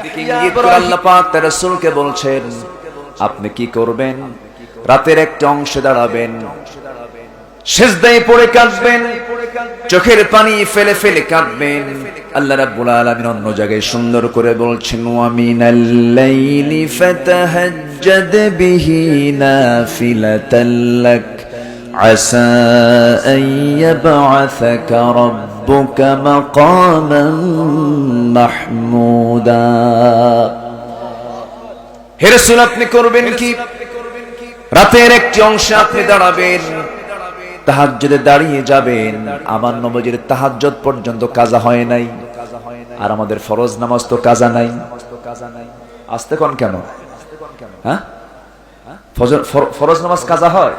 ইঙ্গিত করে আল্লাহ পাক তার রাসূলকে বলছেন, আপনি কি করবেন? রাতের একটা অংশে দাঁড়াবেন, সিজদায় পড়ে কাঁদবেন, চোখের পানি ফেলে ফেলে কাঁদবেন। আল্লাহ রাব্বুল আলামিন অন্য জায়গায় সুন্দর করে বলছেন, ওয়া মিনাল লাইলি ফাতাহাজ্জাদ বিহি নাফিলাতাল লাক আসা আন ইয়াবআসাকা রাব্বুকা মাকামান মাহমুদা। হে রাসূল, আপনি করবেন কি? রাতের একটি অংশে আপনি দাঁড়াবেন, তাহাজ্জুদে দাঁড়িয়ে যাবেন। আমার নবীর তাহাজ্জুদ পর্যন্ত কাজা হয় নাই, আর আমাদের ফরজ নামাজ তো কাজা নাই। আসতে কোন কেন? হ্যাঁ, ফরজ নামাজ কাজা হয়?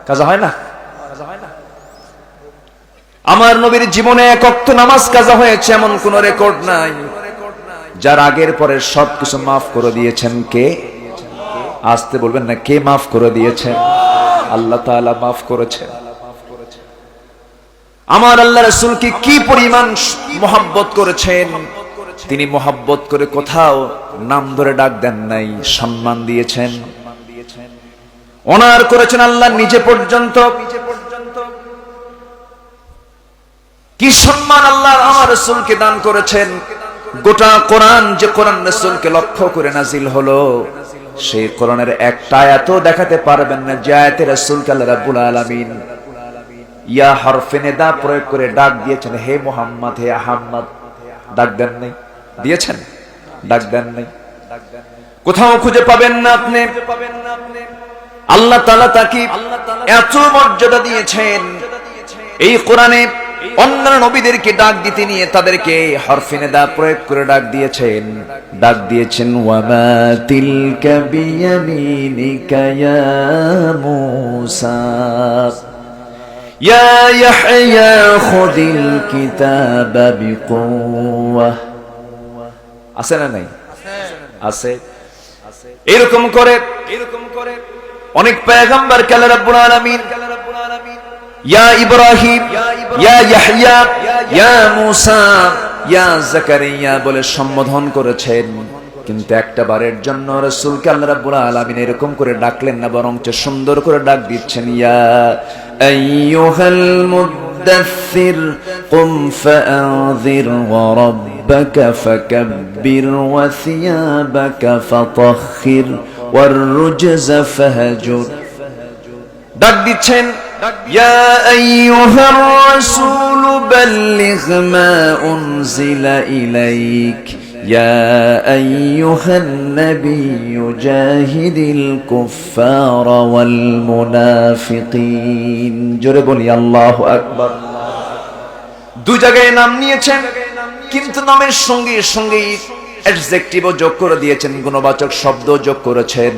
কাজা হয় না? আমার নবীর জীবনে এক ওয়াক্ত নামাজ কাজা হয়েছে এমন কোন রেকর্ড নাই। যার আগের পরের সবকিছু মাফ করে দিয়েছেন কে? আসতে বলবেন না, কে মাফ করে দিয়েছেন? আল্লাহ তাআলা মাফ করেছেন। আমার আল্লাহ রাসূলকে কি পরিমাণ মহব্বত করেছেন। তিনি মহব্বত করে কোথাও নাম ধরে ডাক দেন নাই, সম্মান দিয়েছেন, অনার করেছেন আল্লাহ নিজে পর্যন্ত। কি সম্মান আল্লাহ আমার রাসূলকে দান করেছেন। গোটা কোরআন যে কোরআন রাসূলকে লক্ষ্য করে নাজিল হলো, সেই কোরআনের একটা আয়াতও দেখাতে পারবেন না যে আয়াতে রাসূলকে আল্লাহ রাব্বুল আলামিন ইয়া হরফে নিদা প্রয়োগ করে ডাক দিয়েছেন, হে মুহাম্মদ, হে আহমদ। ডাক দেন নাই? দিয়েছেন? ডাক দেন নাই? কোথাও খুঁজে পাবেন না আপনি। আল্লাহ তাআলা তাকে এত মর্যাদা দিয়েছেন। এই কোরআনে অন্যান্য নবীদেরকে ডাক দিতে নিয়ে তাদেরকে হরফে নিদা প্রয়োগ করে ডাক দিয়েছেন। ডাক দিয়েছেন, ওয়ামা তিলকা বিয়ামিনিকা ইয়া মূসা ইয়া ইয়াহইয়া খুযিল কিতাবা বিকুওয়া। আছে না নাই? আছে। এরকম করে অনেক পয়গম্বরকে আল্লাহ রাব্বুল আলামিন ইয়া ইব্রাহিম, ইয়া ইয়াহইয়া, ইয়া মূসা, ইয়া যাকারিয়া বলে সম্বোধন করেছেন। কিন্তু একটা বারের জন্য রাসূলকে আল্লাহ রাব্বুল আলামিন এরকম করে ডাকলেন না, বরং সুন্দর করে ডাক দিচ্ছেন, ইয়া আইয়ুহাল মুদ্দাথির কুম ফাআযির ওয়া রাব্বাকা ফাকাব্বির ওয়া সিয়াবাকা ফাতাহহির ওয়ার রুজজা ফাহজুর। ডাক দিচ্ছেন, ইয়া আইয়ুহার রাসূল বাল্লিগ মা উনজিলা ইলাইক ইয়া আইয়ুহান নাবিয়্যু জাহিদিল কুফফারা ওয়াল মুনাফিকিন। জোরে বলি আল্লাহু আকবার। দুই জায়গায় নাম নিয়েছেন, কিন্তু নামের সঙ্গে সঙ্গে অ্যাডজেক্টিভও যোগ করে দিয়েছেন, গুণবাচক শব্দ যোগ করেছেন।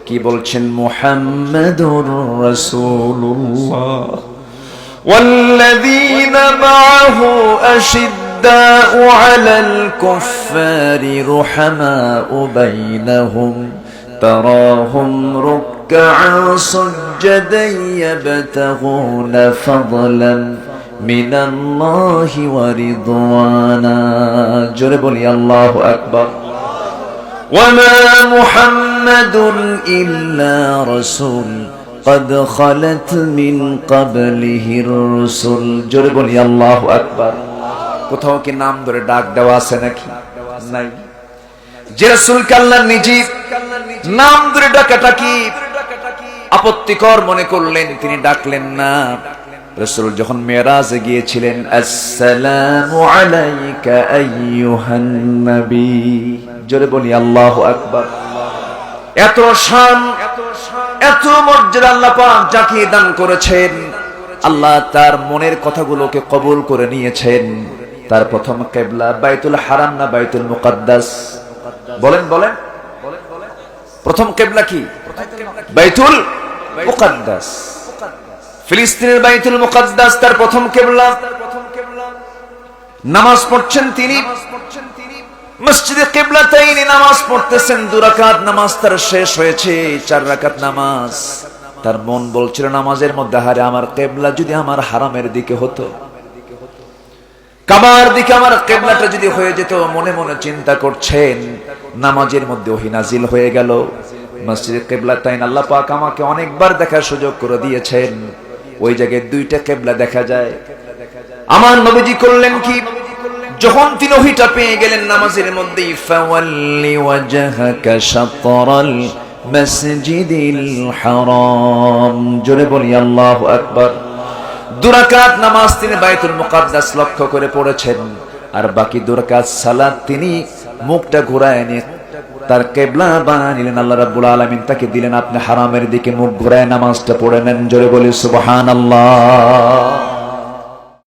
কি বলছেন? মুহাম্মাদুর রাসূলুল্লাহ ওয়াল্লাযীনা মাআহু আশিদ্দাউ আলাল কুফফারি রুহামাউ বাইনাহুম তারাহুম রুকআন সুজদান ইয়াবতাগুনা ফাদলান মিনাল্লাহি ওয়া রিদওয়ানা। জোরে বলি আল্লাহু আকবার। ওয়ামা মুহাম্মাদুন ইল্লা রাসূল قد خلت من قبله الرسل। জোরে বলি আল্লাহু আকবার। কোথাও কি নাম ধরে ডাক দেওয়া আছে নাকি? নাই। যে রাসূলকে আল্লাহ নিজে নাম ধরে ডাকাটা কি আপত্তিকর মনে করলেন, তিনি ডাকলেন না। রাসূল যখন মিরাজে গিয়েছিলেন, আসসালামু আলাইকা আইয়ুহান নবী। জোরে বলি আল্লাহু আকবার। এত শান, এত মর্যাদা আল্লাহ পাক যাকে দান করেছেন, আল্লাহ তার মনের কথাগুলোকে কবুল করে নিয়েছেন। তার প্রথম কিবলা বাইতুল হারাম না বাইতুল মুকাদ্দাস? বলেন বলেন। প্রথম কিবলা কি? বাইতুল মুকাদ্দাস। ফিলিস্তিনের বাইতুল মুকাদ্দাস তার প্রথম কিবলা। নামাজ পড়ছেন তিনি মসজিদে কিবলাতাইনে, নামাজ পড়তেছেন। 2 রাকাত নামাজ তার শেষ হয়েছে, 4 রাকাত নামাজ। তার মন বলছিল নামাজের মধ্যে, হারে আমার কিবলা যদি আমার হারামের দিকে হতো, কাবার দিকে আমার কিবলাটা যদি হয়ে যেত, মনে মনে চিন্তা করছেন, নামাজের মধ্যে ওহী নাজিল হয়ে গেল। মসজিদে কিবলাতাইন আল্লাহ পাক আমাকে অনেকবার দেখার সুযোগ করে দিয়েছেন, ওই জায়গায় দুইটা কিবলা দেখা যায়। আমার নবীজি করলেন কি, যখন তিনি ওহীটা পেয়ে গেলেন নামাজের মধ্যে, ফাওয়াল্লি ওয়াজহাকা শাতরাল মসজিদিল হারাম, জোরে বলি আল্লাহু আকবার। দুরাকাত নামাজ তিনি বাইতুল মুকাদ্দাস লক্ষ্য করে পড়েছেন, আর বাকি দুরাকাত সালাত তিনি মুখটা ঘুরায় নিয়ে তার কিবলা বানিয়ে নিলেন। আল্লাহ রাব্বুল আলামিন তাকে দিলেন, আপনি হারামের দিকে মুখ ঘুরায় নামাজটা পড়ে নেন, জোরে বলি সুবহানাল্লাহ।